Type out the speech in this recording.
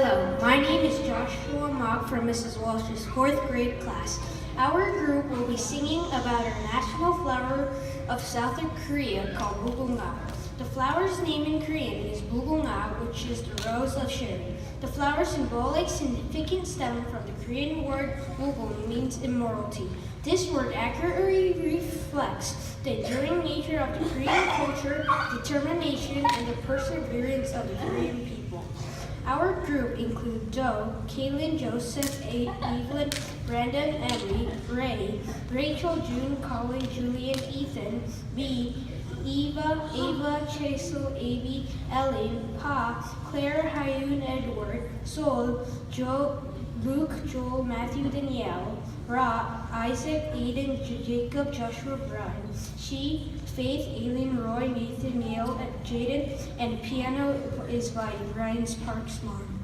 Hello, my name is Joshua Mock from Mrs. Walsh's 4th grade class. Our group will be singing about our national flower of Southern Korea called Mugungwha. The flower's name in Korean is Mugunghwa, which is the rose of sharing. The flower's symbolic significance stem from the Korean word mugung, means immortality. This word accurately reflects the enduring nature of the Korean culture, determination, and the perseverance of the Korean people. Our group includes Joe, Kaylin, Joseph, Evelyn, Brandon, Emily, Ray, Rachael, June, Collin, Julianne, Ethan, B, Ava, Rachael, Abby, Ellin, Pa, Claire, Haeun, Edward, Sol, Joe, Luke, Joel, Matthew, Danielle, Ra, Isaac, Aiden, Jacob, Joshua, Brian, She, Faith, Aileen, Roy, Nathan, Yale, Jayden, and piano is by Ryan Sparks' mom.